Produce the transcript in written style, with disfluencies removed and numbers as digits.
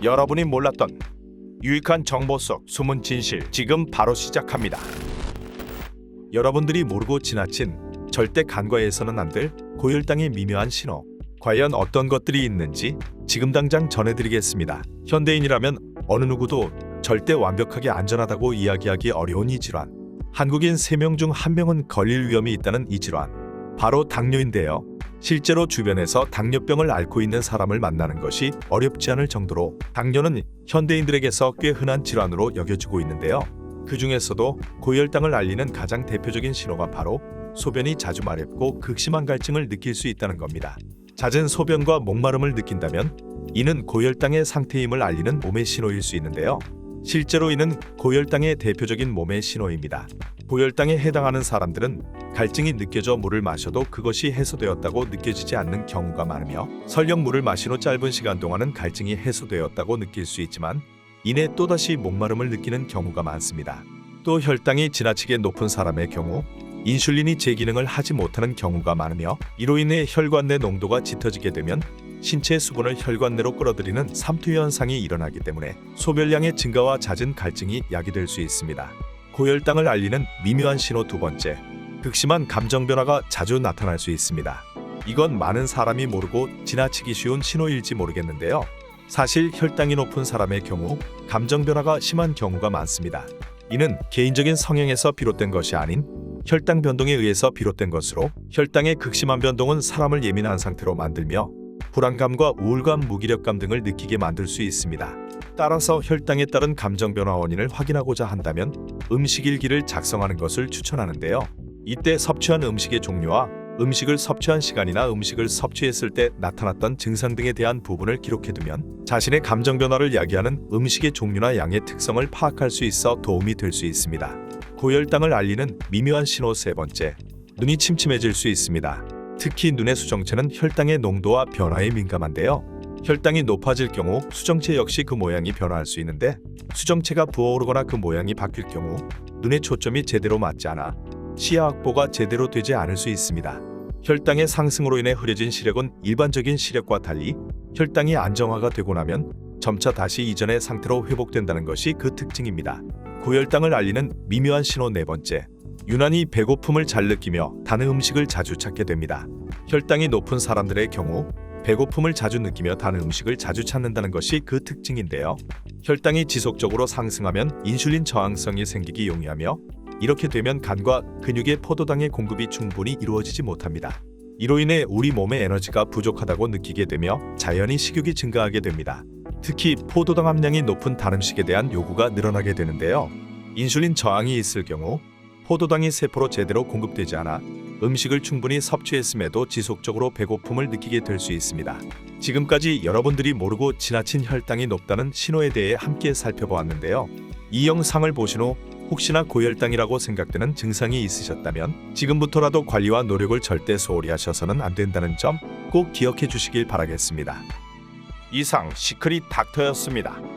여러분이 몰랐던 유익한 정보 속 숨은 진실 지금 바로 시작합니다. 여러분들이 모르고 지나친 절대 간과해서는 안 될 고혈당의 미묘한 신호. 과연 어떤 것들이 있는지 지금 당장 전해드리겠습니다. 현대인이라면 어느 누구도 절대 완벽하게 안전하다고 이야기하기 어려운 이 질환. 한국인 3명 중 1명은 걸릴 위험이 있다는 이 질환. 바로 당뇨인데요. 실제로 주변에서 당뇨병을 앓고 있는 사람을 만나는 것이 어렵지 않을 정도로 당뇨는 현대인들에게서 꽤 흔한 질환으로 여겨지고 있는데요. 그 중에서도 고혈당을 알리는 가장 대표적인 신호가 바로 소변이 자주 마렵고 극심한 갈증을 느낄 수 있다는 겁니다. 잦은 소변과 목마름을 느낀다면 이는 고혈당의 상태임을 알리는 몸의 신호일 수 있는데요. 실제로 이는 고혈당의 대표적인 몸의 신호입니다. 고혈당에 해당하는 사람들은 갈증이 느껴져 물을 마셔도 그것이 해소되었다고 느껴지지 않는 경우가 많으며 설령 물을 마신 후 짧은 시간 동안은 갈증이 해소되었다고 느낄 수 있지만 이내 또다시 목마름을 느끼는 경우가 많습니다. 또 혈당이 지나치게 높은 사람의 경우 인슐린이 제 기능을 하지 못하는 경우가 많으며 이로 인해 혈관 내 농도가 짙어지게 되면 신체 수분을 혈관 내로 끌어들이는 삼투 현상이 일어나기 때문에 소변량의 증가와 잦은 갈증이 야기될 수 있습니다. 고혈당을 알리는 미묘한 신호 두 번째, 극심한 감정 변화가 자주 나타날 수 있습니다. 이건 많은 사람이 모르고 지나치기 쉬운 신호일지 모르겠는데요. 사실 혈당이 높은 사람의 경우 감정 변화가 심한 경우가 많습니다. 이는 개인적인 성향에서 비롯된 것이 아닌 혈당 변동에 의해서 비롯된 것으로 혈당의 극심한 변동은 사람을 예민한 상태로 만들며 불안감과 우울감, 무기력감 등을 느끼게 만들 수 있습니다. 따라서 혈당에 따른 감정 변화 원인을 확인하고자 한다면 음식 일기를 작성하는 것을 추천하는데요. 이때 섭취한 음식의 종류와 음식을 섭취한 시간이나 음식을 섭취했을 때 나타났던 증상 등에 대한 부분을 기록해두면 자신의 감정 변화를 야기하는 음식의 종류나 양의 특성을 파악할 수 있어 도움이 될 수 있습니다. 고혈당을 알리는 미묘한 신호 세 번째, 눈이 침침해질 수 있습니다. 특히 눈의 수정체는 혈당의 농도와 변화에 민감한데요. 혈당이 높아질 경우 수정체 역시 그 모양이 변화할 수 있는데 수정체가 부어오르거나 그 모양이 바뀔 경우 눈의 초점이 제대로 맞지 않아 시야 확보가 제대로 되지 않을 수 있습니다. 혈당의 상승으로 인해 흐려진 시력은 일반적인 시력과 달리 혈당이 안정화가 되고 나면 점차 다시 이전의 상태로 회복된다는 것이 그 특징입니다. 고혈당을 알리는 미묘한 신호 네 번째, 유난히 배고픔을 잘 느끼며 단 음식을 자주 찾게 됩니다. 혈당이 높은 사람들의 경우 배고픔을 자주 느끼며 단 음식을 자주 찾는다는 것이 그 특징인데요. 혈당이 지속적으로 상승하면 인슐린 저항성이 생기기 용이하며 이렇게 되면 간과 근육의 포도당의 공급이 충분히 이루어지지 못합니다. 이로 인해 우리 몸의 에너지가 부족하다고 느끼게 되며 자연히 식욕이 증가하게 됩니다. 특히 포도당 함량이 높은 단 음식에 대한 요구가 늘어나게 되는데요. 인슐린 저항이 있을 경우 포도당이 세포로 제대로 공급되지 않아 음식을 충분히 섭취했음에도 지속적으로 배고픔을 느끼게 될 수 있습니다. 지금까지 여러분들이 모르고 지나친 혈당이 높다는 신호에 대해 함께 살펴보았는데요. 이 영상을 보신 후 혹시나 고혈당이라고 생각되는 증상이 있으셨다면 지금부터라도 관리와 노력을 절대 소홀히 하셔서는 안 된다는 점 꼭 기억해 주시길 바라겠습니다. 이상 시크릿 닥터였습니다.